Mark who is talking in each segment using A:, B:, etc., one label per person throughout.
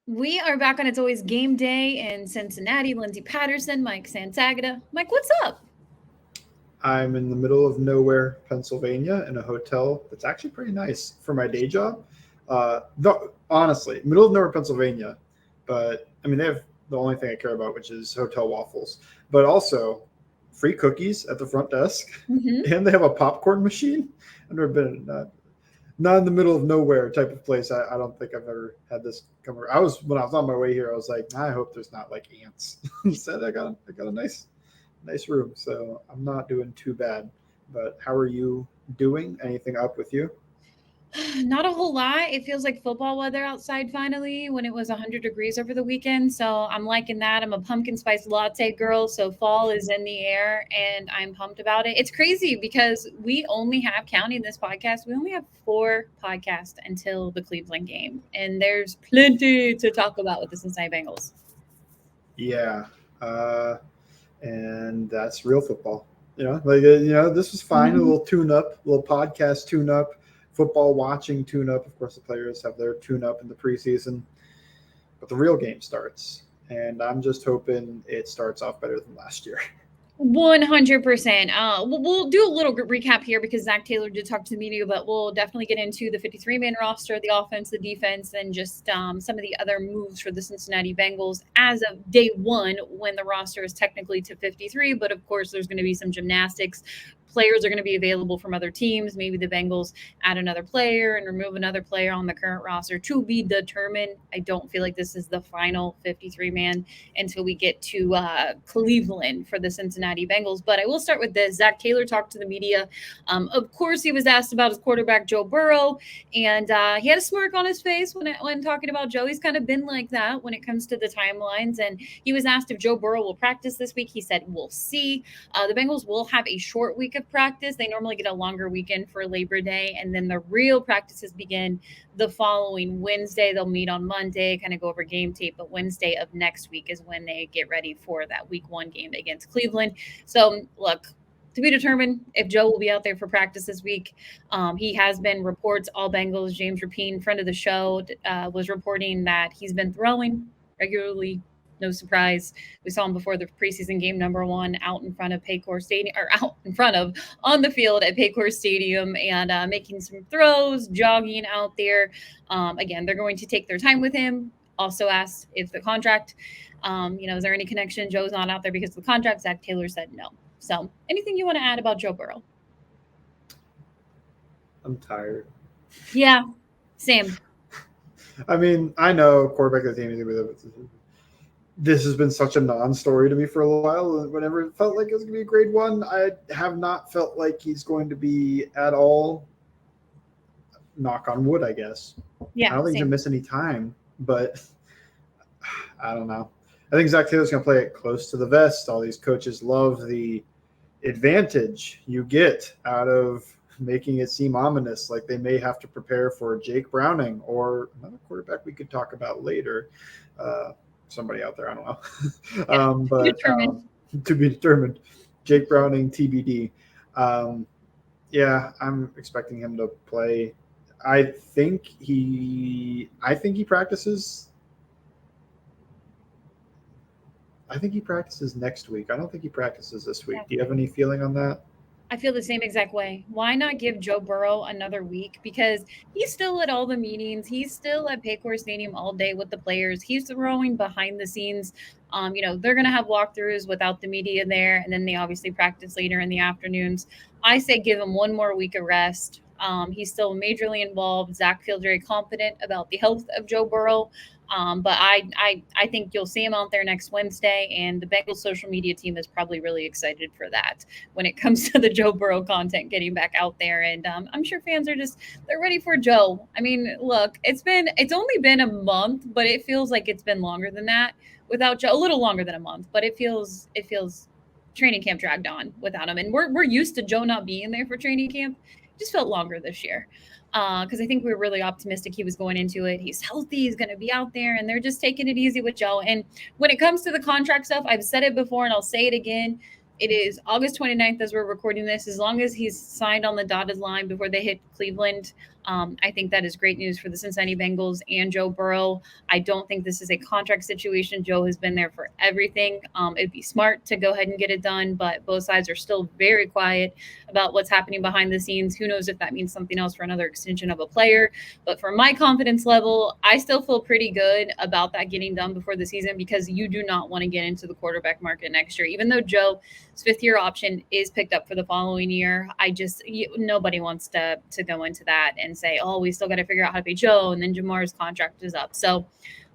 A: We are back on It's Always Game Day in Cincinnati. Lindsay Patterson, Mike Santagata. Mike, what's up?
B: I'm in the middle of nowhere, Pennsylvania, in a hotel that's actually pretty nice for my day job. Honestly, middle of nowhere, Pennsylvania, but I mean they have the only thing I care about, which is hotel waffles, but also free cookies at the front desk,
A: Mm-hmm.
B: and they have a popcorn machine. I've never been in that. Not in the middle of nowhere type of place. I don't think I've ever had this come around. When I was on my way here, I was like, I hope there's not like ants. Instead, I got a nice room, so I'm not doing too bad. But how are you doing? Anything up with you?
A: Not a whole lot. It feels like football weather outside finally when it was 100 degrees over the weekend. So I'm liking that. I'm a pumpkin spice latte girl. So fall is in the air and I'm pumped about it. It's crazy because we only have, counting this podcast, we only have 4 podcasts until the Cleveland game. And there's plenty to talk about with the Cincinnati Bengals.
B: Yeah, uh, and that's real football. This was fine. A
A: Mhm.
B: little tune up, a little podcast tune up, football watching tune up. Of course, the players have their tune up in the preseason, but the real game starts, and I'm just hoping it starts off better than last year.
A: 100%. We'll do a little recap here because Zach Taylor did talk to the media, but we'll definitely get into the 53-man roster, the offense, the defense, and just some of the other moves for the Cincinnati Bengals as of day one when the roster is technically to 53. But of course, there's going to be some gymnastics. Players are going to be available from other teams. Maybe the Bengals add another player and remove another player on the current roster to be determined. I don't feel like this is the final 53-man until we get to Cleveland for the Cincinnati Bengals. But I will start with this. Zach Taylor talked to the media. Of course, he was asked about his quarterback, Joe Burrow, and he had a smirk on his face when talking about Joe. He's kind of been like that when it comes to the timelines. And he was asked if Joe Burrow will practice this week. He said, we'll see. The Bengals will have a short week of practice. They normally get a longer weekend for Labor Day, and then the real practices begin the following Wednesday. They'll meet on Monday, kind of go over game tape, but Wednesday of next week is when they get ready for that week 1 game against Cleveland. So, look, to be determined if Joe will be out there for practice this week. He has been reports, all Bengals. James Rapine, friend of the show, was reporting that he's been throwing regularly. No surprise. We saw him before the preseason game number 1 out in front of Paycor Stadium, or out in front of on the field at Paycor Stadium, and making some throws, jogging out there. Again, they're going to take their time with him. Also asked if the contract, is there any connection? Joe's not out there because of the contract. Zach Taylor said no. So, anything you want to add about Joe Burrow?
B: I'm tired.
A: Yeah, same.
B: I mean, I know quarterback of the team is going to be this has been such a non-story to me for a while. Whenever it felt like it was going to be a grade 1, I have not felt like he's going to be at all. Knock on wood, I guess. I
A: Yeah,
B: don't think he's
A: same.
B: going to miss any time, but I don't know. I think Zach Taylor's going to play it close to the vest. All these coaches love the advantage you get out of making it seem ominous, like they may have to prepare for Jake Browning or another quarterback we could talk about later. Somebody out there, I don't know.
A: Yeah,
B: But
A: determined.
B: to be determined. Jake Browning, TBD. Yeah, I'm expecting him to play. I think he practices. I think he practices next week. I don't think he practices this week. Do you have any feeling on that?
A: I feel the same exact way. Why not give Joe Burrow another week? Because he's still at all the meetings. He's still at Paycor Stadium all day with the players. He's throwing behind the scenes. They're going to have walkthroughs without the media there, and then they obviously practice later in the afternoons. I say give him one more week of rest. He's still majorly involved. Zach feels very confident about the health of Joe Burrow. But I think you'll see him out there next Wednesday, and the Bengals social media team is probably really excited for that when it comes to the Joe Burrow content getting back out there. And I'm sure fans are they're ready for Joe. I mean, look, it's only been a month, but it feels like it's been longer than that without Joe. A little longer than a month, but it feels training camp dragged on without him, and we're used to Joe not being there for training camp. It just felt longer this year because I think we were really optimistic he was going into it. He's healthy, he's going to be out there, and they're just taking it easy with Joe. And when it comes to the contract stuff, I've said it before and I'll say it again. It is August 29th as we're recording this. As long as he's signed on the dotted line before they hit Cleveland, I think that is great news for the Cincinnati Bengals and Joe Burrow. I don't think this is a contract situation. Joe has been there for everything. It'd be smart to go ahead and get it done, but both sides are still very quiet about what's happening behind the scenes. Who knows if that means something else for another extension of a player. But for my confidence level, I still feel pretty good about that getting done before the season, because you do not want to get into the quarterback market next year. Even though Joe's fifth-year option is picked up for the following year, nobody wants to go into that and say, oh, we still got to figure out how to pay Joe, and then Jamar's contract is up. So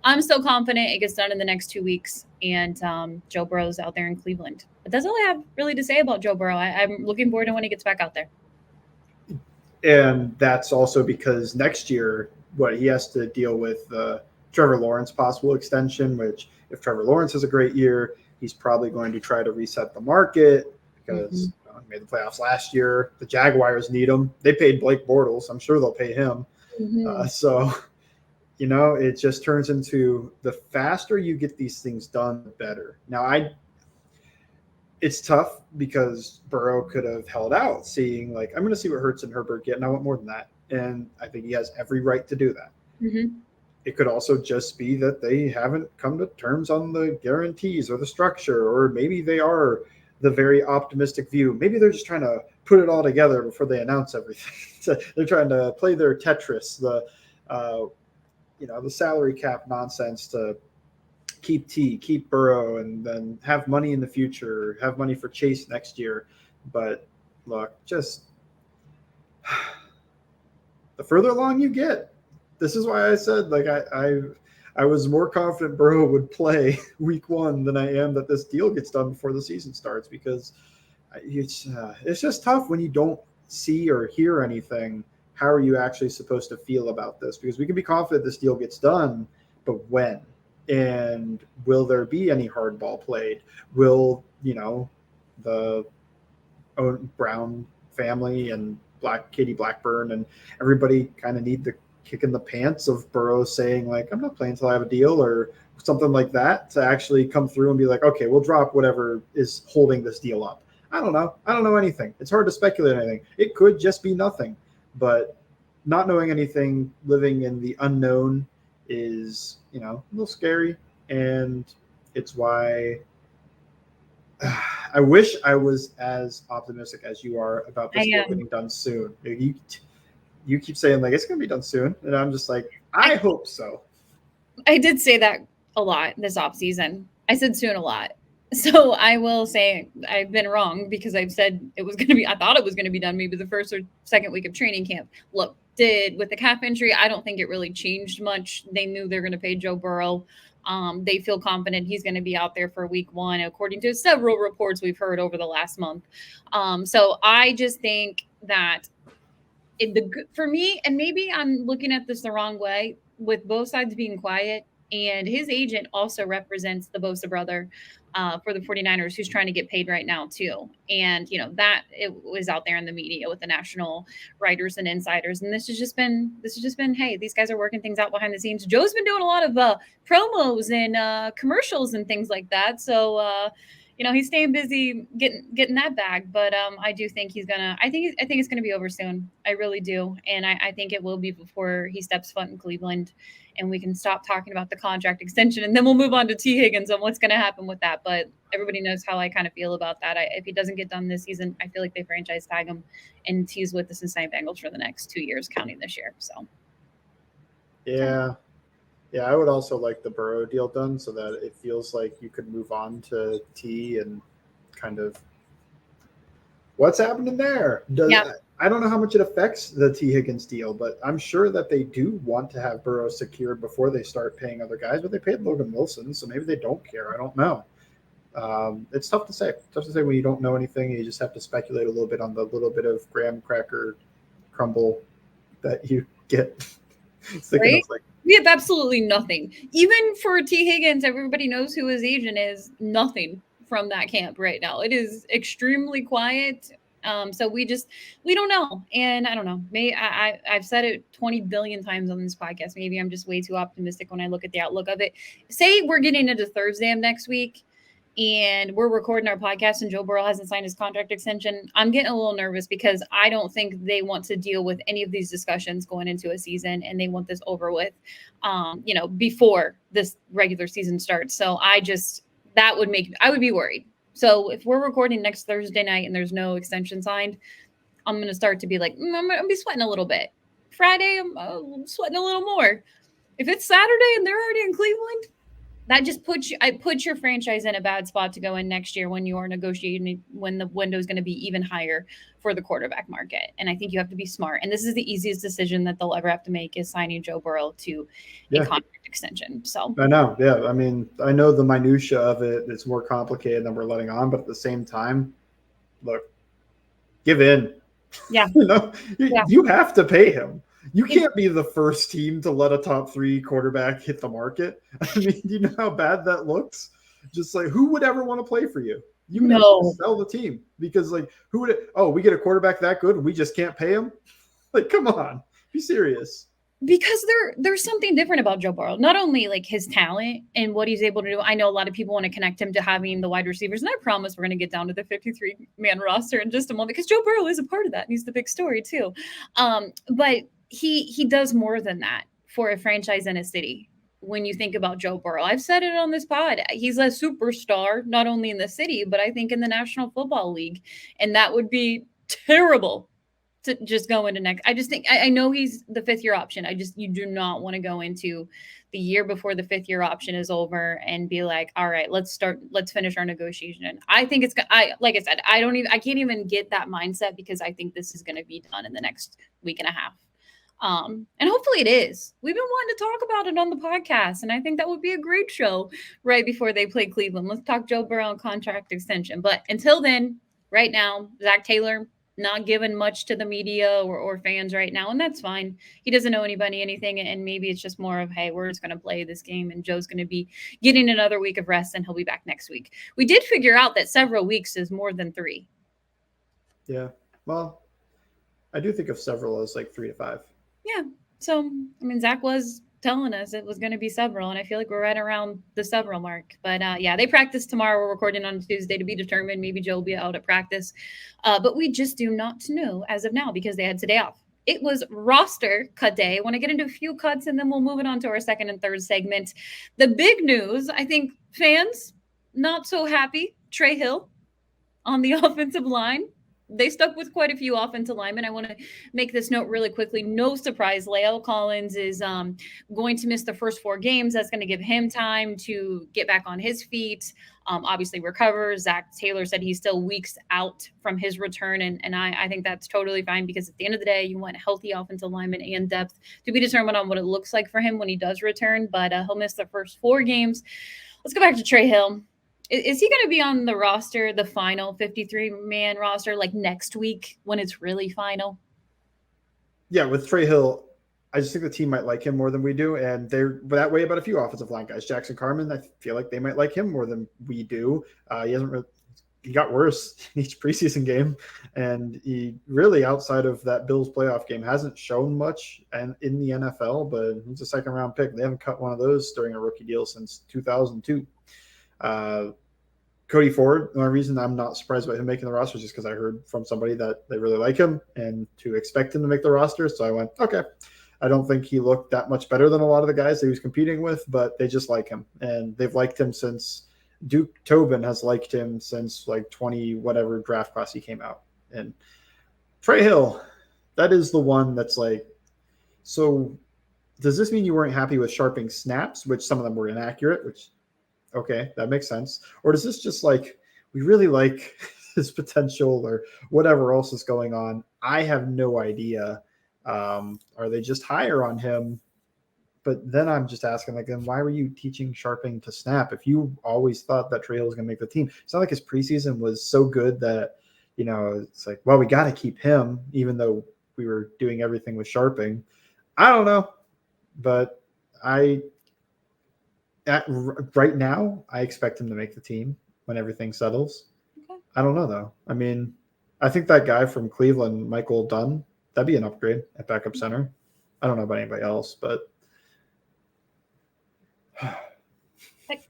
A: I'm still confident it gets done in the next 2 weeks, and Joe Burrow's out there in Cleveland. But that's all I have really to say about Joe Burrow. I'm looking forward to when he gets back out there.
B: And that's also because next year, he has to deal with Trevor Lawrence possible extension, which if Trevor Lawrence has a great year, he's probably going to try to reset the market because he made the playoffs last year. The Jaguars need him. They paid Blake Bortles. I'm sure they'll pay him. So, it just turns into the faster you get these things done, the better. Now, it's tough because Burrow could have held out, seeing I'm going to see what Hurts and Herbert get, and I want more than that. And I think he has every right to do that. It could also just be that they haven't come to terms on the guarantees or the structure, or maybe they are the very optimistic view. Maybe they're just trying to put it all together before they announce everything. So they're trying to play their Tetris, the salary cap nonsense to keep Burrow, and then have money in the future, have money for Chase next year. But look, just the further along you get, this is why I said I was more confident Burrow would play week 1 than I am that this deal gets done before the season starts, because it's just tough when you don't see or hear anything. How are you actually supposed to feel about this? Because we can be confident this deal gets done, but when? And will there be any hardball played? Will, the Brown family and Katie Blackburn and everybody kind of need the kick in the pants of Burrow saying I'm not playing until I have a deal or something like that, to actually come through and be like, okay, we'll drop whatever is holding this deal up? I don't know. I don't know anything. It's hard to speculate on anything. It could just be nothing, but not knowing anything, living in the unknown is, a little scary. And it's why I wish I was as optimistic as you are about this deal getting done soon. You keep saying it's going to be done soon, and I'm just I hope so.
A: I did say that a lot this offseason. I said soon a lot. So I will say I've been wrong, because I've said I thought it was going to be done maybe the first or second week of training camp. Look, with the calf injury, I don't think it really changed much. They knew they're going to pay Joe Burrow. They feel confident he's going to be out there for week 1, according to several reports we've heard over the last month. So I just think that for me, and maybe I'm looking at this the wrong way, with both sides being quiet, and his agent also represents the Bosa brother for the 49ers, who's trying to get paid right now too. And, that it was out there in the media with the national writers and insiders. And this has just been, hey, these guys are working things out behind the scenes. Joe's been doing a lot of promos and commercials and things like that. So, he's staying busy getting that bag. But I do think I think it's gonna be over soon. I really do. And I think it will be before he steps foot in Cleveland, and we can stop talking about the contract extension, and then we'll move on to T. Higgins and what's going to happen with that. But everybody knows how I kind of feel about that. If he doesn't get done this season, I feel like they franchise tag him, and he's with the Cincinnati Bengals for the next 2 years, counting this year. So,
B: yeah, I would also like the Burrow deal done, so that it feels like you could move on to T and kind of what's happening there. I don't know how much it affects the T. Higgins deal, but I'm sure that they do want to have Burrow secured before they start paying other guys. But they paid Logan Wilson, so maybe they don't care. I don't know. It's tough to say. It's tough to say when you don't know anything. You just have to speculate a little bit on the little bit of graham cracker crumble that you get.
A: Right? We have absolutely nothing. Even for T. Higgins, everybody knows who his agent is. Nothing from that camp right now. It is extremely quiet. So we don't know. And I don't know. I've said it 20 billion times on this podcast. Maybe I'm just way too optimistic when I look at the outlook of it. Say we're getting into Thursday of next week, and we're recording our podcast and Joe Burrow hasn't signed his contract extension, I'm getting a little nervous because I don't think they want to deal with any of these discussions going into a season, and they want this over with, before this regular season starts. So I would be worried. So if we're recording next Thursday night and there's no extension signed, I'm going to start to be like, I'm going to be sweating a little bit. Friday, I'm sweating a little more. If it's Saturday and they're already in Cleveland, that just puts your franchise in a bad spot to go in next year when you are negotiating, when the window is going to be even higher for the quarterback market. And I think you have to be smart. And this is the easiest decision that they'll ever have to make, is signing Joe Burrow to a contract extension. So
B: I know. Yeah. I mean, I know the minutia of it. It's more complicated than we're letting on, but at the same time, look, give in.
A: Yeah.
B: You have to pay him. You can't be the first team to let a top 3 quarterback hit the market. I mean, do you know how bad that looks? Just like, who would ever want to play for you? You have to sell the team, because like, who would we get a quarterback that good, we just can't pay him? Like, come on, be serious.
A: Because there's something different about Joe Burrow. Not only like his talent and what he's able to do. I know a lot of people want to connect him to having the wide receivers, and I promise we're going to get down to the 53-man roster in just a moment, because Joe Burrow is a part of that, and he's the big story too. But he does more than that for a franchise in a city. When you think about Joe Burrow, I've said it on this pod, he's a superstar, not only in the city, but I think in the National Football League. And that would be terrible to just go into next. I just think, I know he's the 5th-year option. You do not want to go into the year before the 5th-year option is over and be like, all right, let's finish our negotiation. And I think like I said, I can't even get that mindset, because I think this is going to be done in the next week and a half. And hopefully it is. We've been wanting to talk about it on the podcast, and I think that would be a great show right before they play Cleveland. Let's talk Joe Burrow and contract extension. But until then, right now, Zach Taylor not giving much to the media or fans right now, and that's fine. He doesn't owe anybody anything, and maybe it's just more of, hey, we're just going to play this game, and Joe's going to be getting another week of rest, and he'll be back next week. We did figure out that several weeks is more than 3.
B: Yeah, well, I do think of several as like 3 to 5.
A: Yeah. So, I mean, Zach was telling us it was going to be several, and I feel like we're right around the several mark. But yeah, they practice tomorrow. We're recording on Tuesday, to be determined. Maybe Joe will be out at practice. But we just do not know as of now, because they had today off. It was roster cut day. I want to get into a few cuts, and then we'll move it on to our second and third segment. The big news, I think fans not so happy, Trey Hill on the offensive line. They stuck with quite a few offensive linemen. I want to make this note really quickly. No surprise, La'el Collins is going to miss the first 4 games. That's going to give him time to get back on his feet, obviously recover. Zach Taylor said he's still weeks out from his return, and I think that's totally fine, because at the end of the day, you want healthy offensive linemen and depth to be determined on what it looks like for him when he does return, but he'll miss the first 4 games. Let's go back to Trey Hill. Is he going to be on the roster, the final 53-man roster, like next week when it's really final?
B: Yeah, with Trey Hill, I just think the team might like him more than we do, and they're that way about a few offensive line guys. Jackson Carman, I feel like they might like him more than we do. He got worse in each preseason game, and he really, outside of that Bills playoff game, hasn't shown much in the NFL, but he's a second-round pick. They haven't cut one of those during a rookie deal since 2002. Cody Ford, the only reason I'm not surprised about him making the roster is just because I heard from somebody that they really like him and to expect him to make the roster. So I went, okay. I don't think he looked that much better than a lot of the guys that he was competing with, but they just like him. And they've liked him since Duke Tobin has liked him since like 20 whatever draft class he came out. And Trey Hill, that is the one that's like, so does this mean you weren't happy with sharping snaps, which some of them were inaccurate, which okay, that makes sense. Or does this just like, we really like his potential or whatever else is going on? I have no idea. Are they just higher on him? But then I'm just asking, like, then why were you teaching sharping to snap if you always thought that Trey Hill was going to make the team? It's not like his preseason was so good that, it's like, well, we got to keep him, even though we were doing everything with sharping. I don't know. But right now, I expect him to make the team when everything settles. Okay. I don't know, though. I mean, I think that guy from Cleveland, Michael Dunn, that'd be an upgrade at backup center. I don't know about anybody else, but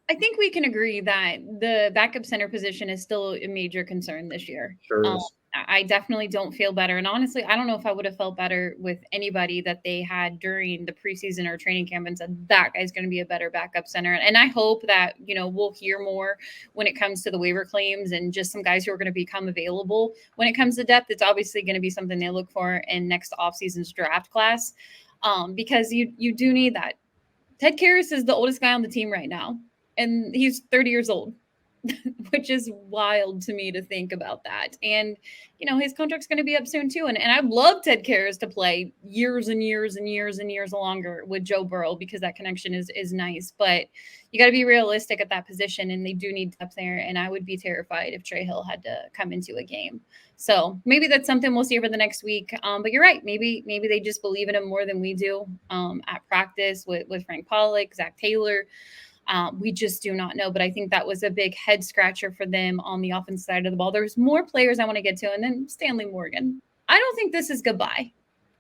A: I think we can agree that the backup center position is still a major concern this year.
B: Sure is.
A: I definitely don't feel better. And honestly, I don't know if I would have felt better with anybody that they had during the preseason or training camp and said that guy's going to be a better backup center. And I hope that, we'll hear more when it comes to the waiver claims and just some guys who are going to become available. When it comes to depth, it's obviously going to be something they look for in next offseason's draft class, because you do need that. Ted Karras is the oldest guy on the team right now, and he's 30 years old, which is wild to me to think about that. And, his contract's going to be up soon too. And I'd love Ted Karras to play years and years and years and years longer with Joe Burrow because that connection is nice. But you got to be realistic at that position, and they do need depth there. And I would be terrified if Trey Hill had to come into a game. So maybe that's something we'll see over the next week. But you're right. Maybe they just believe in him more than we do at practice with Frank Pollock, Zach Taylor. We just do not know, but I think that was a big head scratcher for them on the offense side of the ball. There's more players I want to get to, and then Stanley Morgan. I don't think this is goodbye.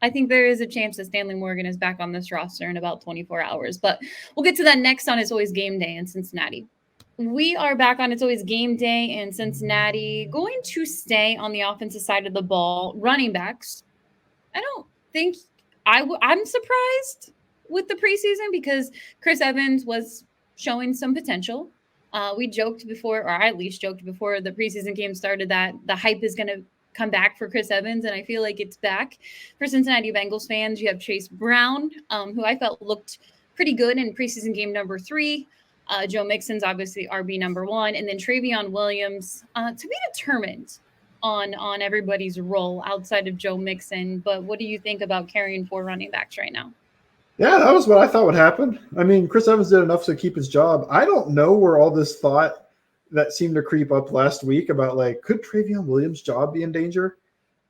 A: I think there is a chance that Stanley Morgan is back on this roster in about 24 hours, but we'll get to that next on It's Always Game Day in Cincinnati. We are back on It's Always Game Day in Cincinnati, going to stay on the offensive side of the ball. Running backs. I don't think I'm surprised with the preseason because Chris Evans was showing some potential. We joked before, or I at least joked before the preseason game started, that the hype is going to come back for Chris Evans, and I feel like it's back. For Cincinnati Bengals fans, you have Chase Brown, who I felt looked pretty good in preseason game number 3. Joe Mixon's obviously RB number 1, and then Travion Williams to be determined on everybody's role outside of Joe Mixon. But what do you think about carrying 4 running backs right now?
B: Yeah, that was what I thought would happen. I mean, Chris Evans did enough to keep his job. I don't know where all this thought that seemed to creep up last week about, could Travion Williams' job be in danger?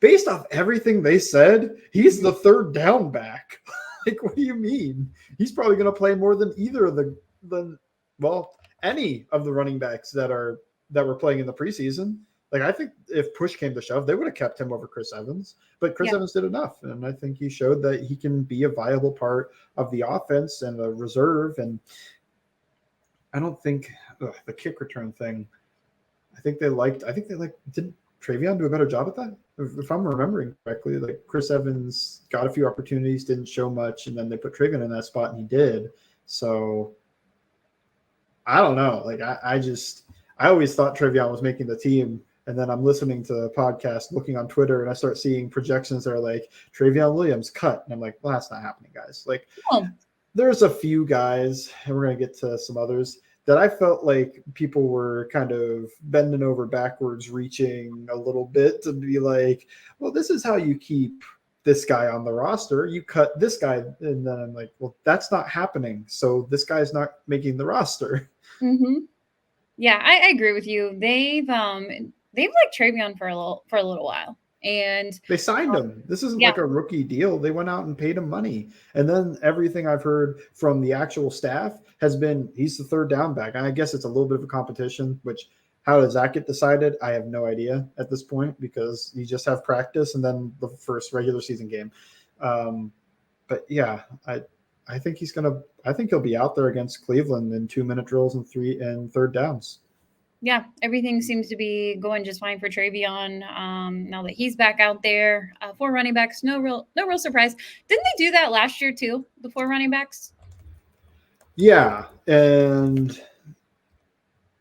B: Based off everything they said, he's the third down back. What do you mean? He's probably going to play more than either of any of the running backs that were playing in the preseason. I think if push came to shove, they would have kept him over Chris Evans. But Chris Evans did enough, and I think he showed that he can be a viable part of the offense and a reserve. And I don't think the kick return thing. Did Travion do a better job at that? If I'm remembering correctly, Chris Evans got a few opportunities, didn't show much, and then they put Travion in that spot, and he did. So I don't know. I always thought Travion was making the team. And then I'm listening to the podcast, looking on Twitter, and I start seeing projections that are like, Travion Williams cut. And I'm like, well, that's not happening, guys. There's a few guys, and we're going to get to some others, that I felt like people were kind of bending over backwards, reaching a little bit to be like, well, this is how you keep this guy on the roster. You cut this guy. And then I'm like, well, that's not happening. So this guy's not making the roster.
A: Mm-hmm. Yeah, I agree with you. They've liked Travion for a little while, and
B: they signed him. This isn't like a rookie deal. They went out and paid him money, and then everything I've heard from the actual staff has been he's the third down back. And I guess it's a little bit of a competition. Which how does that get decided? I have no idea at this point because you just have practice and then the first regular season game. But yeah, I think he'll be out there against Cleveland in 2-minute drills and third downs.
A: Yeah, everything seems to be going just fine for Travion now that he's back out there. 4 running backs, no real surprise. Didn't they do that last year too? The 4 running backs.
B: Yeah, and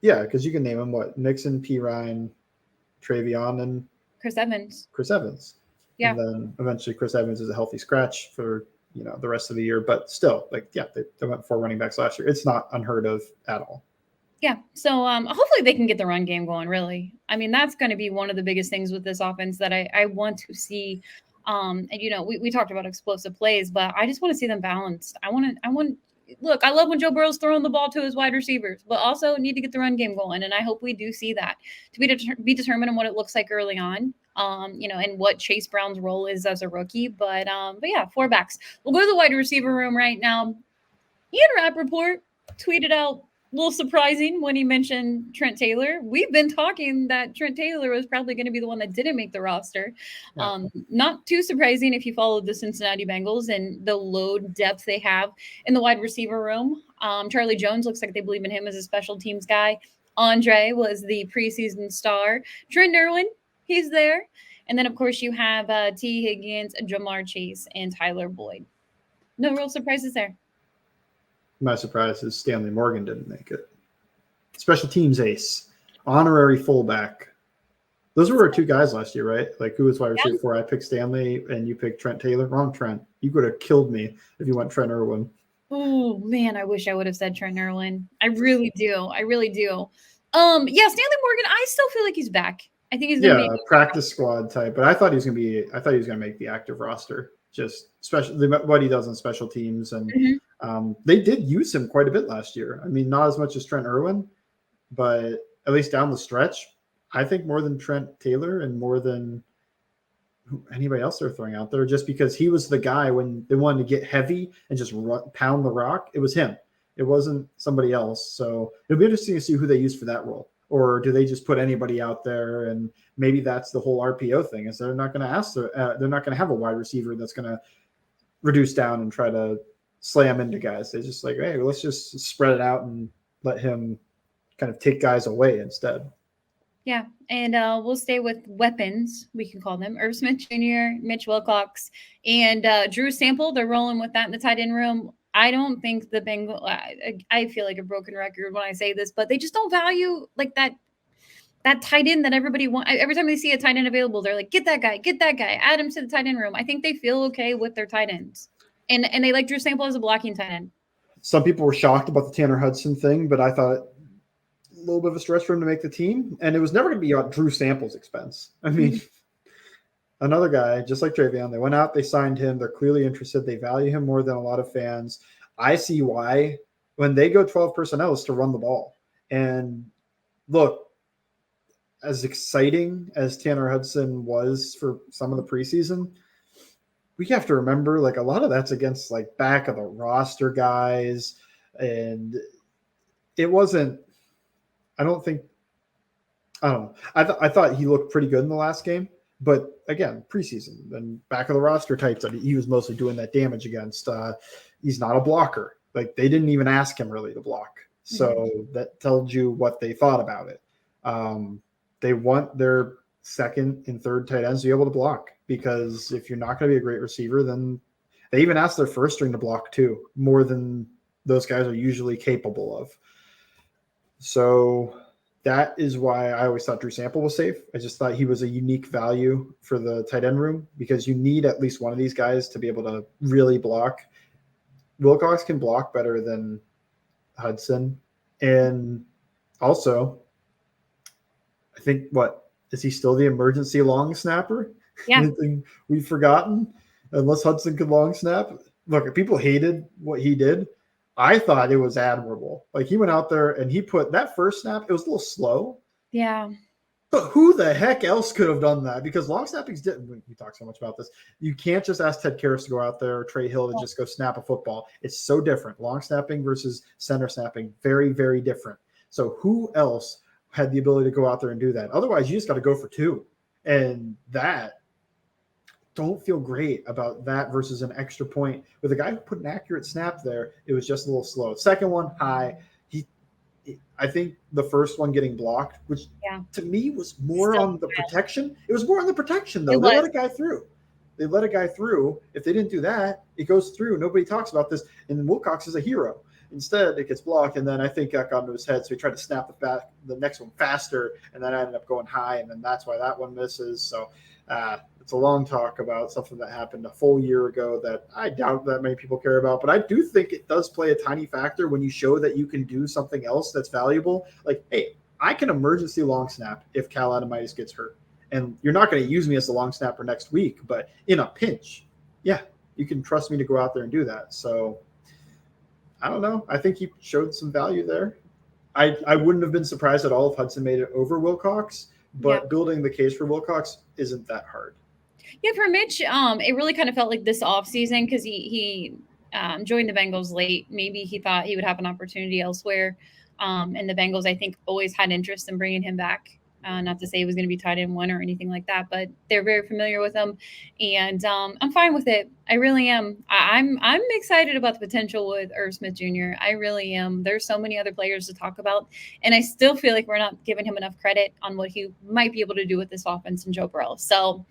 B: because you can name them Nixon, P. Ryan, Travion, and
A: Chris Evans.
B: Yeah, and then eventually Chris Evans is a healthy scratch for the rest of the year, but still, they went 4 running backs last year. It's not unheard of at all.
A: Yeah. So hopefully they can get the run game going, really. I mean, that's going to be one of the biggest things with this offense that I want to see. And, we talked about explosive plays, but I just want to see them balanced. Look, I love when Joe Burrow's throwing the ball to his wide receivers, but also need to get the run game going. And I hope we do see that to be determined on what it looks like early on, and what Chase Brown's role is as a rookie. But yeah, 4 backs. We'll go to the wide receiver room right now. Ian Rappaport tweeted out little surprising when he mentioned Trent Taylor. We've been talking that Trent Taylor was probably going to be the one that didn't make the roster.
B: Yeah.
A: Not too surprising if you followed the Cincinnati Bengals and the low depth they have in the wide receiver room. Charlie Jones looks like they believe in him as a special teams guy. Andre was the preseason star. Trent Irwin, he's there. And then, of course, you have T. Higgins, Jamar Chase, and Tyler Boyd. No real surprises there.
B: My surprise is Stanley Morgan didn't make it. Special teams ace, honorary fullback. Those were our two guys last year, right? Like, who was wide receiver for? I picked Stanley, and you picked Trent Taylor. Wrong Trent. You could have killed me if you went Trent Irwin.
A: Oh man, I wish I would have said Trent Irwin. I really do. I really do. Yeah, Stanley Morgan. I still feel like he's back. I think he's gonna be
B: a practice squad type, but I thought he was gonna make the active roster. Just especially what he does on special teams, and they did use him quite a bit last year. I mean, not as much as Trent Irwin, but at least down the stretch, I think more than Trent Taylor and more than anybody else they're throwing out there, just because he was the guy when they wanted to get heavy and just pound the rock. It was him. It wasn't somebody else. So it'll be interesting to see who they use for that role. Or do they just put anybody out there? And maybe that's the whole RPO thing, is they're not going to ask, they're not going to have a wide receiver that's going to reduce down and try to slam into guys. They just like, hey, let's just spread it out and let him kind of take guys away instead.
A: Yeah, and we'll stay with weapons, we can call them. Irv Smith Jr., Mitch Wilcox, and Drew Sample. They're rolling with that in the tight end room. I don't think the Bengals, I feel like a broken record when I say this, but they just don't value like that tight end that everybody wants. Every time they see a tight end available, they're like, get that guy, add him to the tight end room. I think they feel okay with their tight ends. And they like Drew Sample as a blocking tight end.
B: Some people were shocked about the Tanner Hudson thing, but I thought a little bit of a stretch for him to make the team. And it was never going to be at Drew Sample's expense. I mean, another guy, just like Travion, they went out, they signed him. They're clearly interested. They value him more than a lot of fans. I see why. When they go 12 personnel, is to run the ball. And look, as exciting as Tanner Hudson was for some of the preseason, we have to remember, like, a lot of that's against like back of the roster guys. And it wasn't, I don't know. I thought he looked pretty good in the last game, but again, preseason and back of the roster types that he was mostly doing that damage against. He's not a blocker. Like, they didn't even ask him really to block. So that tells you what they thought about it. They want their second and third tight ends to be able to block, because if you're not going to be a great receiver, then they even ask their first string to block too, more than those guys are usually capable of. So that is why I always thought Drew Sample was safe. I just thought he was a unique value for the tight end room, because you need at least one of these guys to be able to really block. Wilcox can block better than Hudson. And also, I think, is he still the emergency long snapper?
A: Yeah.
B: Anything we've forgotten? Unless Hudson could long snap. Look, people hated what he did. I thought it was admirable. Like, he went out there and he put that first snap. It was a little slow.
A: Yeah.
B: But who the heck else could have done that? Because long snapping's different. We talk so much about this. You can't just ask Ted Karras to go out there or Trey Hill to just go snap a football. It's so different. Long snapping versus center snapping, very, very different. So who else had the ability to go out there and do that? Otherwise, you just got to go for two. And that, don't feel great about that versus an extra point. With a guy who put an accurate snap there, it was just a little slow. Second one, high. I think the first one getting blocked, which to me was more on the protection. It was more on the protection, though. They let a guy through. If they didn't do that, it goes through. Nobody talks about this. And Wilcox is a hero. Instead, it gets blocked, and then I think got onto his head, so he tried to snap the next one faster, and then I ended up going high, and then that's why that one misses. So it's a long talk about something that happened a full year ago that I doubt that many people care about, but I do think it does play a tiny factor when you show that you can do something else that's valuable. Like, hey, I can emergency long snap if Cal Adamitis gets hurt, and you're not going to use me as a long snapper next week, but in a pinch, you can trust me to go out there and do that. So I don't know. I think he showed some value there. I wouldn't have been surprised at all if Hudson made it over Wilcox, but building the case for Wilcox isn't that hard.
A: Yeah, for Mitch, it really kind of felt like this offseason, because he joined the Bengals late. Maybe he thought he would have an opportunity elsewhere. And the Bengals, I think, always had interest in bringing him back. Not to say he was going to be tight end one or anything like that, but they're very familiar with him, and I'm fine with it. I really am. I'm excited about the potential with Irv Smith Jr. I really am. There's so many other players to talk about, and I still feel like we're not giving him enough credit on what he might be able to do with this offense and Joe Burrow. So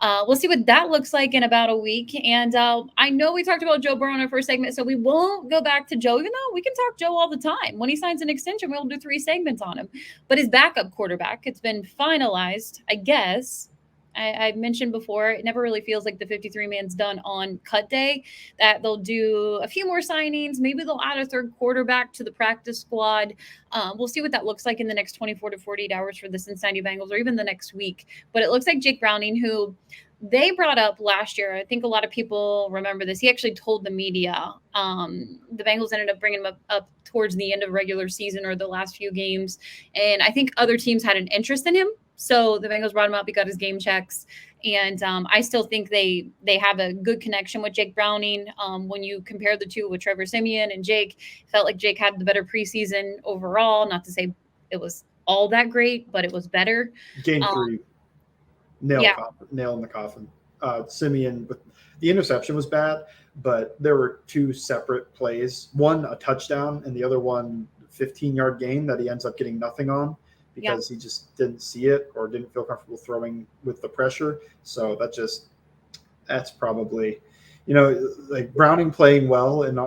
A: we'll see what that looks like in about a week. And I know we talked about Joe Burrow in our first segment, so we won't go back to Joe. You know, we can talk Joe all the time. When he signs an extension, we'll do 3 segments on him. But his backup quarterback, it's been finalized, I guess. I mentioned before, it never really feels like the 53-man's done on cut day, that they'll do a few more signings. Maybe they'll add a third quarterback to the practice squad. We'll see what that looks like in the next 24 to 48 hours for the Cincinnati Bengals, or even the next week. But it looks like Jake Browning, who they brought up last year, I think a lot of people remember this. He actually told the media, the Bengals ended up bringing him up towards the end of regular season or the last few games. And I think other teams had an interest in him. So the Bengals brought him up. He got his game checks. And I still think they have a good connection with Jake Browning. When you compare the two with Trevor Siemian and Jake, felt like Jake had the better preseason overall. Not to say it was all that great, but it was better.
B: Game 3, nail in the coffin. Siemian, the interception was bad, but there were 2 separate plays. One, a touchdown, and the other one, 15-yard gain that he ends up getting nothing on, because he just didn't see it or didn't feel comfortable throwing with the pressure. So that's probably, like Browning playing well and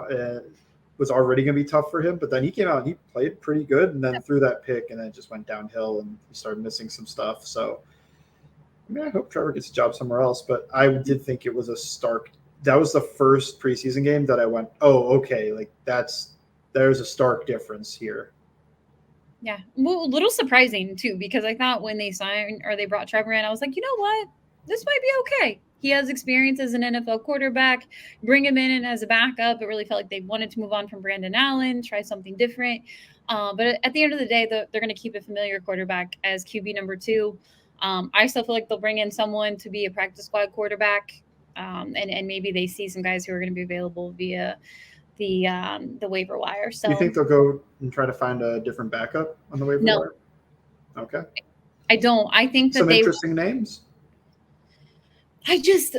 B: was already going to be tough for him. But then he came out and he played pretty good, and then threw that pick, and then it just went downhill and he started missing some stuff. So, I hope Trevor gets a job somewhere else. But I did think it was that was the first preseason game that I went, oh, okay, like there's a stark difference here.
A: Yeah. Well, a little surprising too, because I thought when they signed or they brought Trevor in, I was like, you know what? This might be okay. He has experience as an NFL quarterback. Bring him in and as a backup. It really felt like they wanted to move on from Brandon Allen, try something different. But at the end of the day, they're going to keep a familiar quarterback as QB number 2. I still feel like they'll bring in someone to be a practice squad quarterback. And maybe they see some guys who are going to be available via the waiver wire. So
B: you think they'll go and try to find a different backup on the waiver wire? Okay.
A: I don't. I think that
B: some interesting names.
A: I just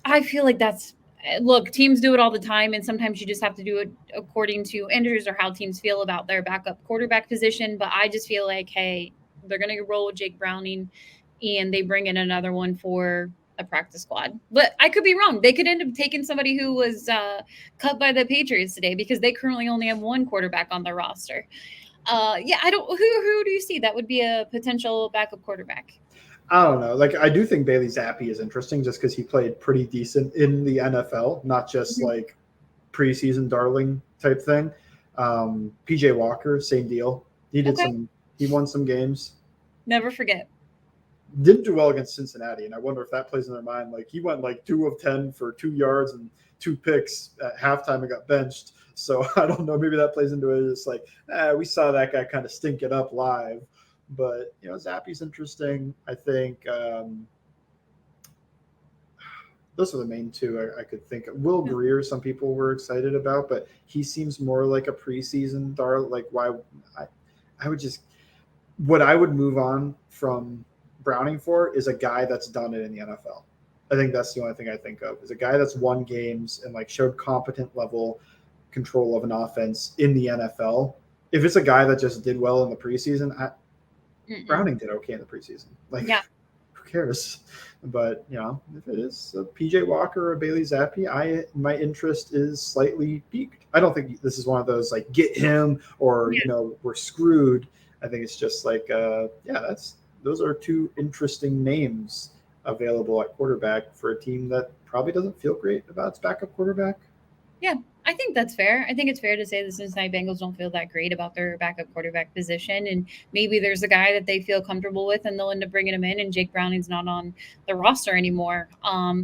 A: I feel like look, teams do it all the time, and sometimes you just have to do it according to injuries or how teams feel about their backup quarterback position. But I just feel like, hey, they're going to roll with Jake Browning, and they bring in another one for a practice squad. But I could be wrong. They could end up taking somebody who was cut by the Patriots today, because they currently only have 1 quarterback on their roster. I don't. Who do you see that would be a potential backup quarterback?
B: I don't know. Like, I do think Bailey Zappi is interesting just because he played pretty decent in the NFL, not just like preseason darling type thing. PJ Walker, same deal. He did he won some games.
A: Never forget.
B: Didn't do well against Cincinnati, and I wonder if that plays in their mind. Like, he went like 2 of 10 for 2 yards and 2 picks at halftime and got benched. So I don't know. Maybe that plays into it. It's like, we saw that guy kind of stink it up live. But, Zappi's interesting. I think those are the main 2 I could think of. Will Greer, some people were excited about, but he seems more like a preseason darling. Like, why? I would just – what I would move on from Browning for is a guy that's done it in the NFL. I think that's the only thing I think of, is a guy that's won games and, like, showed competent level control of an offense in the NFL. If it's a guy that just did well in the preseason – Browning did okay in the preseason. Like, who cares? But, if it is a PJ Walker or Bailey Zappi, my interest is slightly piqued. I don't think this is one of those, like, get him or, we're screwed. I think it's just like, those are 2 interesting names available at quarterback for a team that probably doesn't feel great about its backup quarterback.
A: Yeah, I think that's fair. I think it's fair to say the Cincinnati Bengals don't feel that great about their backup quarterback position, and maybe there's a guy that they feel comfortable with, and they'll end up bringing him in, and Jake Browning's not on the roster anymore,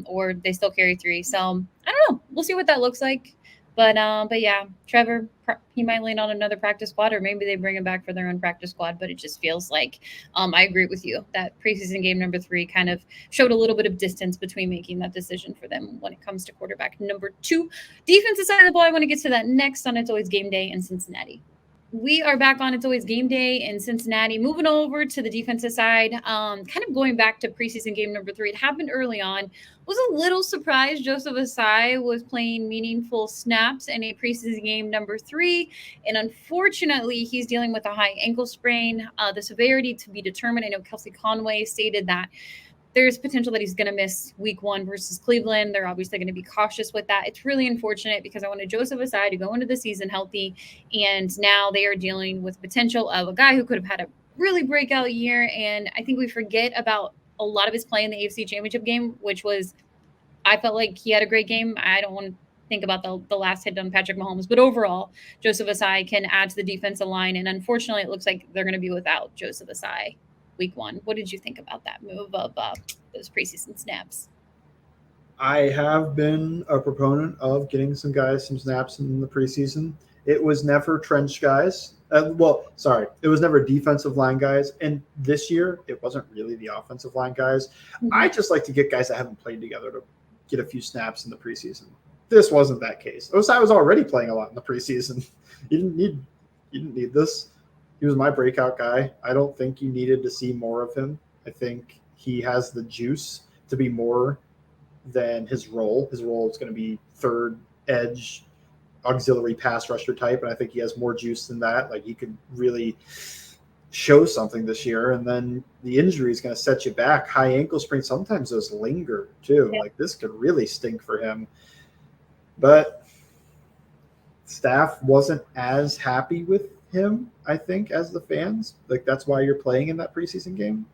A: or they still carry 3. So I don't know. We'll see what that looks like. But yeah, Trevor, he might land on another practice squad, or maybe they bring him back for their own practice squad. But it just feels like, I agree with you that preseason game number 3 kind of showed a little bit of distance between making that decision for them when it comes to quarterback number 2. Defensive side of the ball, I want to get to that next on It's Always Game Day in Cincinnati. We are back on It's Always Game Day in Cincinnati. Moving over to the defensive side, kind of going back to preseason game number 3. It happened early on. Was a little surprised Joseph Asai was playing meaningful snaps in a preseason game number 3, and unfortunately, he's dealing with a high ankle sprain. The severity to be determined. I know Kelsey Conway stated that there's potential that he's going to miss week 1 versus Cleveland. They're obviously going to be cautious with that. It's really unfortunate because I wanted Joseph Asai to go into the season healthy, and now they are dealing with potential of a guy who could have had a really breakout year. And I think we forget about a lot of his play in the AFC Championship game, which was, I felt like he had a great game. I don't want to think about the last hit on Patrick Mahomes, but overall, Joseph Asai can add to the defensive line. And unfortunately, it looks like they're going to be without Joseph Asai week 1. What did you think about that move of those preseason snaps?
B: I have been a proponent of getting some guys some snaps in the preseason. It was never trench guys. It was never defensive line guys. And this year, it wasn't really the offensive line guys.
A: Mm-hmm.
B: I just like to get guys that haven't played together to get a few snaps in the preseason. This wasn't that case. Osai was already playing a lot in the preseason. You didn't need this. He was my breakout guy. I don't think you needed to see more of him. I think he has the juice to be more than his role. His role is going to be third edge, auxiliary pass rusher type, and I think he has more juice than that. Like, he could really show something this year, and then the injury is going to set you back. High ankle sprain, sometimes those linger too. Yeah. Like, this could really stink for him. But staff wasn't as happy with him, I think, as the fans. Like, that's why you're playing in that preseason game.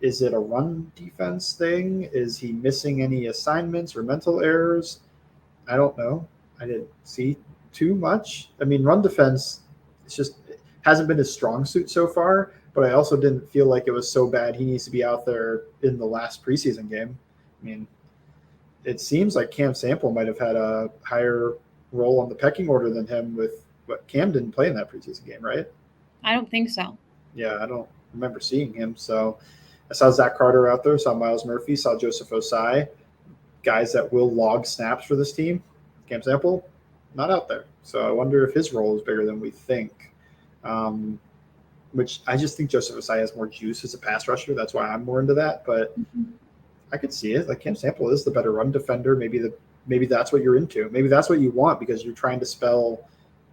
B: Is it a run defense thing? Is he missing any assignments or mental errors? I don't know. I didn't see too much. I mean, run defense, it hasn't been his strong suit so far, but I also didn't feel like it was so bad he needs to be out there in the last preseason game. I mean, it seems like Cam Sample might have had a higher role on the pecking order than him with what Cam didn't play in that preseason game, right?
A: I don't think so.
B: Yeah, I don't remember seeing him. So I saw Zach Carter out there, saw Miles Murphy, saw Joseph Osai, guys that will log snaps for this team. Cam Sample, not out there. So I wonder if his role is bigger than we think, which I just think Joseph Osai has more juice as a pass rusher. That's why I'm more into that. But I could see it. Like, Cam Sample is the better run defender. Maybe that's what you're into. Maybe that's what you want because you're trying to spell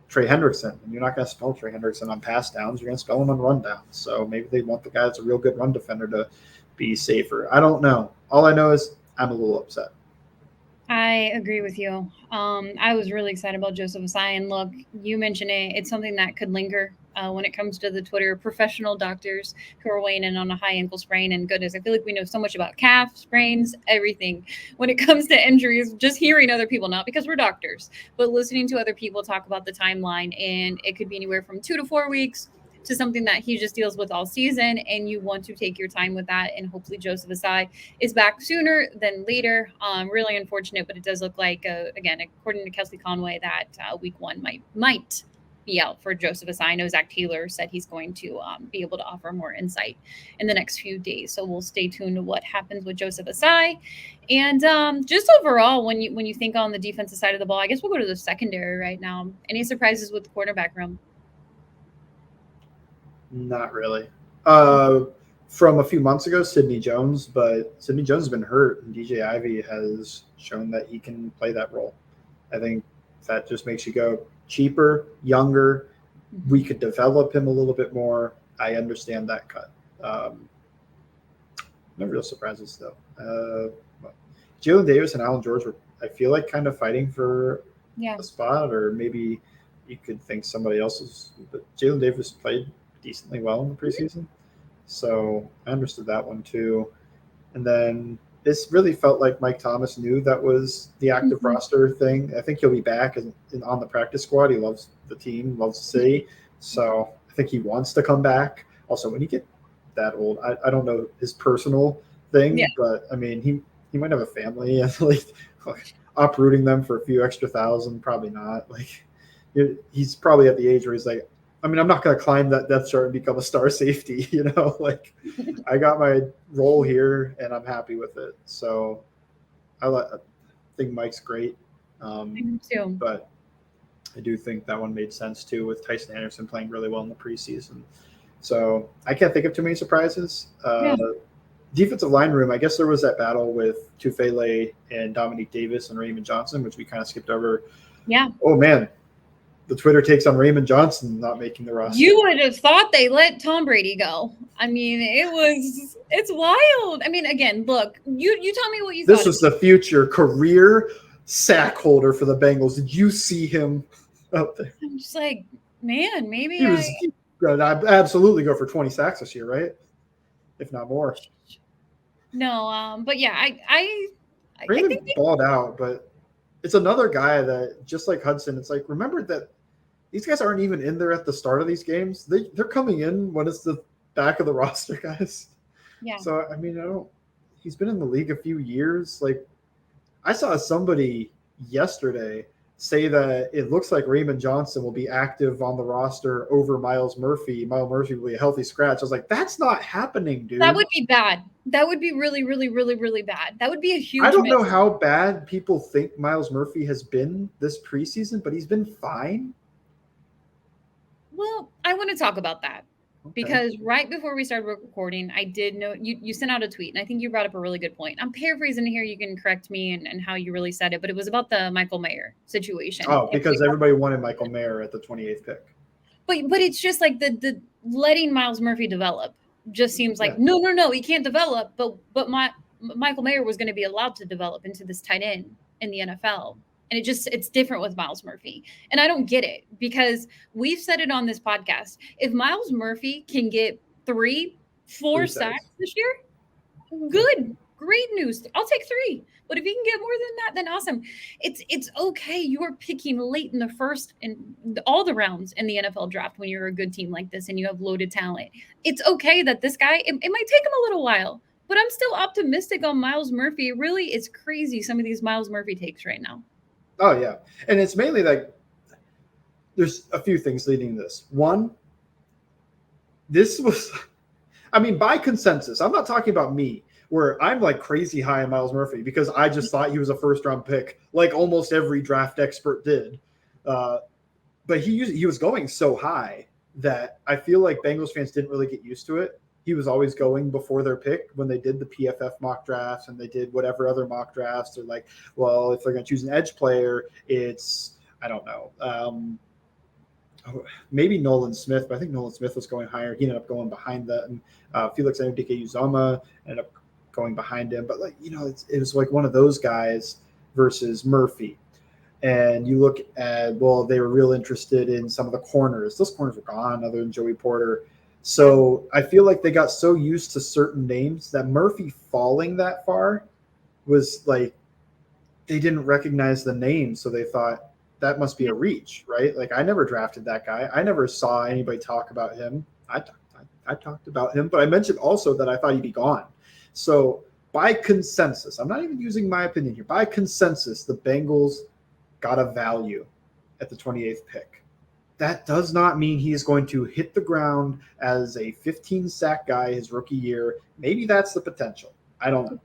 B: Trey Hendrickson, and you're not going to spell Trey Hendrickson on pass downs. You're going to spell him on run downs. So maybe they want the guy that's a real good run defender to be safer. I don't know. All I know is I'm a little upset.
A: I agree with you. I was really excited about Joseph Asai. And look, you mentioned it. It's something that could linger when it comes to the Twitter professional doctors who are weighing in on a high ankle sprain. And goodness, I feel like we know so much about calf sprains, everything. When it comes to injuries, just hearing other people, not because we're doctors, but listening to other people talk about the timeline. And it could be anywhere from 2 to 4 weeks to something that he just deals with all season, and you want to take your time with that. And hopefully Joseph Asai is back sooner than later. Really unfortunate, but it does look like, again, according to Kelsey Conway, that week 1 might be out for Joseph Asai. I know Zach Taylor said he's going to be able to offer more insight in the next few days. So we'll stay tuned to what happens with Joseph Asai. And just overall, when you think on the defensive side of the ball, I guess we'll go to the secondary right now. Any surprises with the quarterback room?
B: Not really. From a few months ago, Sidney Jones, but Sidney Jones has been hurt, and DJ Ivey has shown that he can play that role. I think that just makes you go cheaper, younger. We could develop him a little bit more. I understand that cut. No real surprises, though. Jalen Davis and Alan George were, I feel like, kind of fighting for a spot, or maybe you could think somebody else's. But Jalen Davis played decently well in the preseason, so I understood that one too. And then this really felt like Mike Thomas knew that was the active roster thing. I think he'll be back on the practice squad. He loves the team, loves the city, so I think he wants to come back. Also, when you get that old, I don't know his personal thing, but I mean, he might have a family, and like uprooting them for a few extra thousand, probably not. Like, he's probably at the age where he's like, I mean, I'm not going to climb that depth chart and become a star safety, like I got my role here and I'm happy with it. So I think Mike's great.
A: Too.
B: But I do think that one made sense too, with Tyson Anderson playing really well in the preseason. So I can't think of too many surprises. Defensive line room, I guess there was that battle with Tufele and Dominique Davis and Raymond Johnson, which we kind of skipped over.
A: Yeah.
B: Oh, man. The Twitter takes on Raymond Johnson not making the roster.
A: You would have thought they let Tom Brady go. I mean, it's wild. I mean, again, look, you tell me what you thought.
B: This was the future career sack holder for the Bengals. Did you see him out there?
A: I'm just like, man, maybe
B: I'd absolutely go for 20 sacks this year, right? If not more.
A: No, but yeah, I
B: Raymond balled out, but it's another guy that, just like Hudson, it's like, remember that these guys aren't even in there at the start of these games. They're coming in when it's the back of the roster guys.
A: Yeah.
B: So, I mean, he's been in the league a few years. Like, I saw somebody yesterday say that it looks like Raymond Johnson will be active on the roster over Miles Murphy. Miles Murphy will be a healthy scratch. I was like, that's not happening, dude.
A: That would be bad. That would be really, really, really, really bad. That would be a huge
B: I don't know how bad people think Miles Murphy has been this preseason, but he's been fine.
A: Well, I want to talk about that. Okay. Because right before we started recording, I did know you sent out a tweet, and I think you brought up a really good point. I'm paraphrasing here. You can correct me and how you really said it, but it was about the Michael Mayer situation.
B: Oh, because everybody wanted Michael Mayer at the 28th pick.
A: But it's just like the letting Miles Murphy develop just seems like, no, he can't develop. But Michael Mayer was going to be allowed to develop into this tight end in the NFL. And it's different with Miles Murphy. And I don't get it, because we've said it on this podcast. If Miles Murphy can get 3-4 sacks this year, good, great news. I'll take 3. But if he can get more than that, then awesome. It's okay. You are picking late in the first and all the rounds in the NFL draft when you're a good team like this and you have loaded talent. It's okay that this guy, it might take him a little while, but I'm still optimistic on Miles Murphy. Really, it's crazy, some of these Miles Murphy takes right now.
B: Oh, yeah. And it's mainly like there's a few things leading to this. One, this was, I mean, by consensus, I'm not talking about me, where I'm like crazy high on Miles Murphy because I just thought he was a first-round pick, like almost every draft expert did. But he was going so high that I feel like Bengals fans didn't really get used to it. He was always going before their pick when they did the PFF mock drafts and they did whatever other mock drafts. They're like, well, if they're going to choose an edge player, it's, I don't know, maybe Nolan Smith, but I think Nolan Smith was going higher. He ended up going behind them. Felix Anudike-Uzomah ended up going behind him. But, like, it was like one of those guys versus Murphy. And you look at, well, they were real interested in some of the corners. Those corners were gone other than Joey Porter. So I feel like they got so used to certain names that Murphy falling that far was like they didn't recognize the name. So they thought that must be a reach, right? Like, I never drafted that guy. I never saw anybody talk about him. I talked about him, but I mentioned also that I thought he'd be gone. So by consensus, I'm not even using my opinion here. By consensus, the Bengals got a value at the 28th pick. That does not mean he is going to hit the ground as a 15-sack guy his rookie year. Maybe that's the potential. I don't know.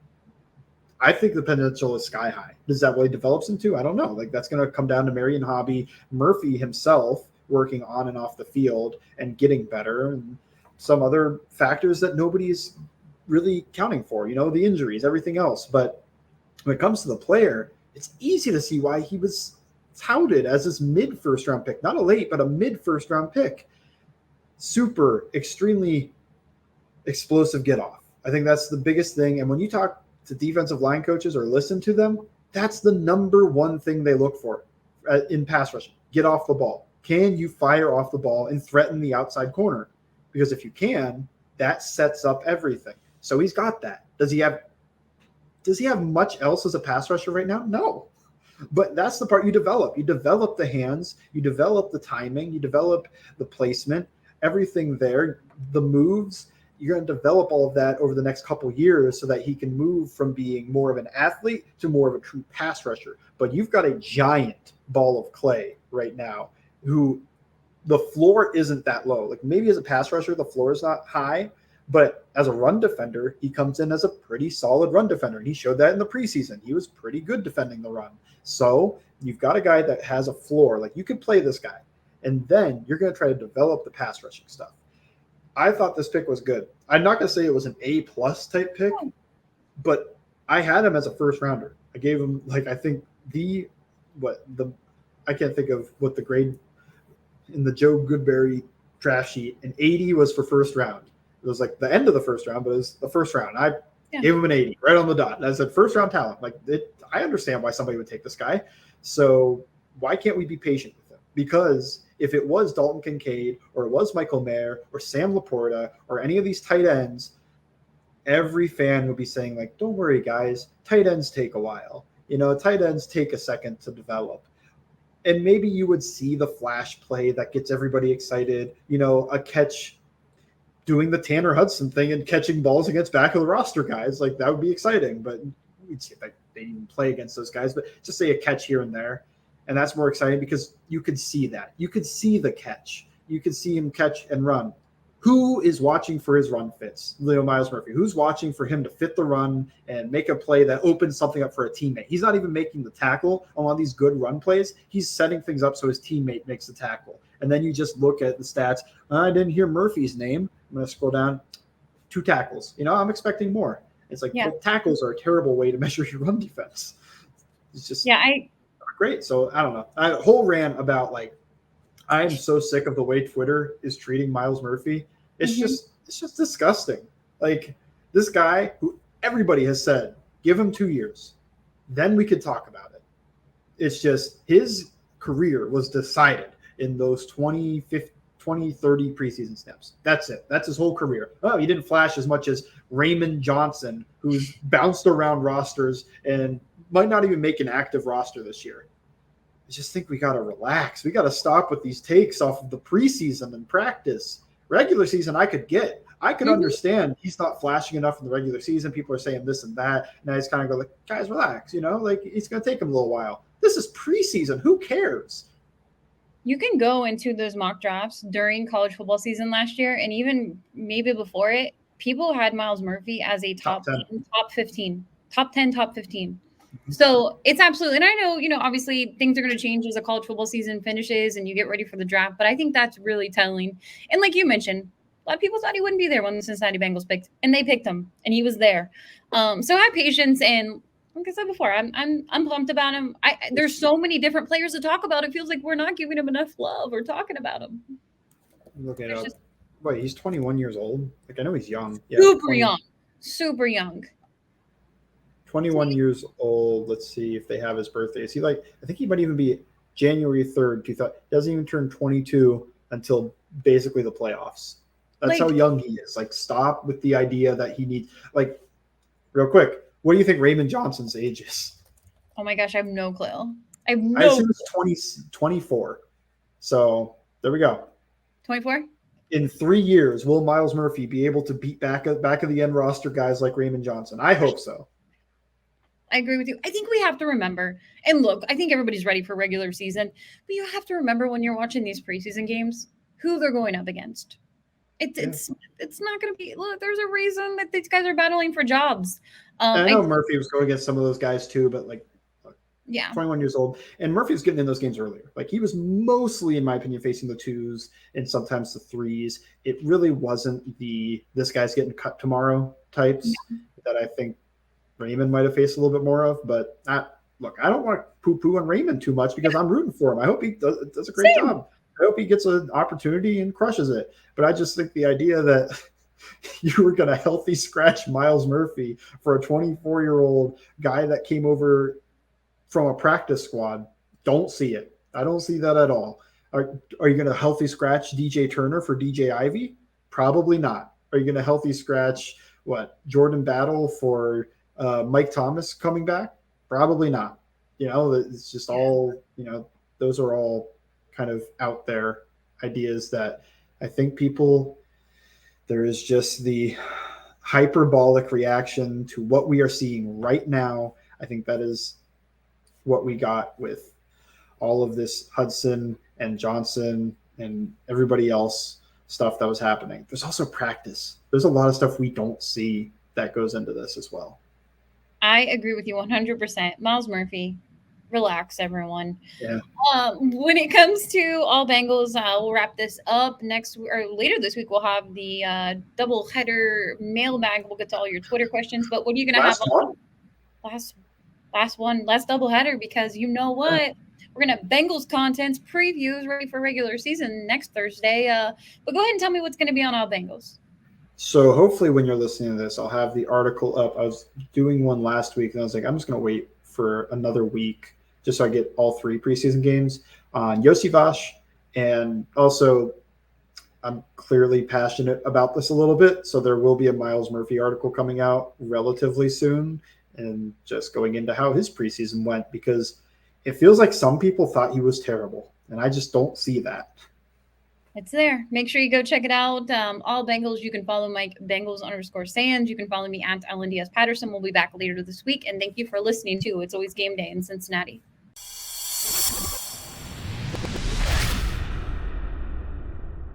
B: I think the potential is sky high. Is that what he develops into? I don't know. Like, that's going to come down to Marion Hobby, Murphy himself working on and off the field and getting better, and some other factors that nobody's really counting for, the injuries, everything else. But when it comes to the player, it's easy to see why he was touted as this mid-first round pick, not a late, but a mid-first round pick. Super, extremely explosive get off. I think that's the biggest thing. And when you talk to defensive line coaches or listen to them, that's the number one thing they look for in pass rushing. Get off the ball. Can you fire off the ball and threaten the outside corner? Because if you can, that sets up everything. So he's got that. Does he have much else as a pass rusher right now? No. But that's the part you develop. You develop the hands, you develop the timing, you develop the placement, everything there, the moves. you're going to develop all of that over the next couple years so that he can move from being more of an athlete to more of a true pass rusher. But you've got a giant ball of clay right now who the floor isn't that low. Like maybe as a pass rusher, the floor is not high, but as a run defender, he comes in as a pretty solid run defender. And he showed that in the preseason. He was pretty good defending the run. So you've got a guy that has a floor. Like you could play this guy. And then you're going to try to develop the pass rushing stuff. I thought this pick was good. I'm not going to say it was an A-plus type pick, but I had him as a first rounder. I gave him I think I can't think of what the grade in the Joe Goodberry draft sheet. An 80 was for first round. It was like the end of the first round, but it was the first round. I gave him an 80 right on the dot. And I said, first round talent. I understand why somebody would take this guy. So why can't we be patient with him? Because if it was Dalton Kincaid or it was Michael Mayer or Sam Laporta or any of these tight ends, every fan would be saying, don't worry, guys, tight ends take a while. Tight ends take a second to develop. And maybe you would see the flash play that gets everybody excited, a catch doing the Tanner Hudson thing and catching balls against back of the roster guys. That would be exciting, but we'd see they didn't even play against those guys, but just say a catch here and there. And that's more exciting because you could see that. You could see the catch. You could see him catch and run. Who is watching for his run fits? Miles Murphy. Who's watching for him to fit the run and make a play that opens something up for a teammate? He's not even making the tackle on one of these good run plays. He's setting things up so his teammate makes the tackle. And then you just look at the stats. I didn't hear Murphy's name. I'm going to scroll down. 2 tackles. I'm expecting more. It's tackles are a terrible way to measure your run defense. It's just great. So I don't know. I whole rant about I am so sick of the way Twitter is treating Miles Murphy. It's just disgusting. This guy who everybody has said, give him 2 years, then we could talk about it. It's just his career was decided in those 20, 30 preseason snaps. That's it. That's his whole career. Oh, he didn't flash as much as Raymond Johnson, who's bounced around rosters and might not even make an active roster this year. I just think we got to relax. We got to stop with these takes off of the preseason and practice. Regular season, I could understand he's not flashing enough in the regular season. People are saying this and that. And I just kind of go guys, relax. It's going to take him a little while. This is preseason. Who cares?
A: You can go into those mock drafts during college football season last year, and even maybe before it, people had Miles Murphy as a top 10, top 15, top 10, top 15. So it's absolutely, and I know, obviously things are going to change as the college football season finishes and you get ready for the draft, but I think that's really telling. And like you mentioned, a lot of people thought he wouldn't be there when the Cincinnati Bengals picked, and they picked him, and he was there. So have patience, and like I said before, I'm pumped about him. There's so many different players to talk about. It feels like we're not giving him enough love or talking about him.
B: Look at it. Wait, he's 21 years old. I know he's young.
A: Yeah, super young.
B: 21 years old. Let's see if they have his birthday. Is he I think he might even be January 3rd. He doesn't even turn 22 until basically the playoffs. That's how young he is. Stop with the idea that he needs, real quick, what do you think Raymond Johnson's age is?
A: Oh my gosh, I have no clue.
B: I assume it's 24. So there we go.
A: 24?
B: In 3 years, will Miles Murphy be able to beat back of the end roster guys like Raymond Johnson? I hope so.
A: I agree with you. I think we have to remember, and look, I think everybody's ready for regular season, but you have to remember when you're watching these preseason games, who they're going up against. It's not going to be, look, there's a reason that these guys are battling for jobs.
B: I know Murphy was going against some of those guys too, but 21 years old. And Murphy was getting in those games earlier. He was mostly, in my opinion, facing the 2s and sometimes the 3s. It really wasn't this guy's getting cut tomorrow types that I think Raymond might have faced a little bit more of. But I don't want to poo-poo on Raymond too much because I'm rooting for him. I hope he does a great job. I hope he gets an opportunity and crushes it. But I just think the idea that you were going to healthy scratch Miles Murphy for a 24-year-old guy that came over from a practice squad, don't see it. I don't see that at all. Are you going to healthy scratch DJ Turner for DJ Ivy? Probably not. Are you going to healthy scratch Jordan Battle for Mike Thomas coming back? Probably not. It's just all, those are all kind of out there ideas that I think people There is just the hyperbolic reaction to what we are seeing right now. I think that is what we got with all of this Hudson and Johnson and everybody else stuff that was happening. There's also practice. There's a lot of stuff we don't see that goes into this as well.
A: I agree with you 100%. Miles Murphy, relax, everyone.
B: Yeah.
A: When it comes to all Bengals, we'll wrap this up next or later this week. We'll have the double header mailbag. We'll get to all your Twitter questions. But what are you going to have on last double header? Because you know what, we're going to have Bengals contents previews ready for regular season next Thursday. But go ahead and tell me what's going to be on all Bengals.
B: So hopefully when you're listening to this, I'll have the article up. I was doing one last week, and I was like, I'm just going to wait for another week just so I get all 3 preseason games on Yossi Vash. And also, I'm clearly passionate about this a little bit, so there will be a Miles Murphy article coming out relatively soon and just going into how his preseason went, because it feels like some people thought he was terrible, and I just don't see that.
A: It's there. Make sure you go check it out. All Bengals. You can follow Mike Bengals_Sands. You can follow me at Lindsay Patterson. We'll be back later this week. And thank you for listening too. It's always game day in Cincinnati.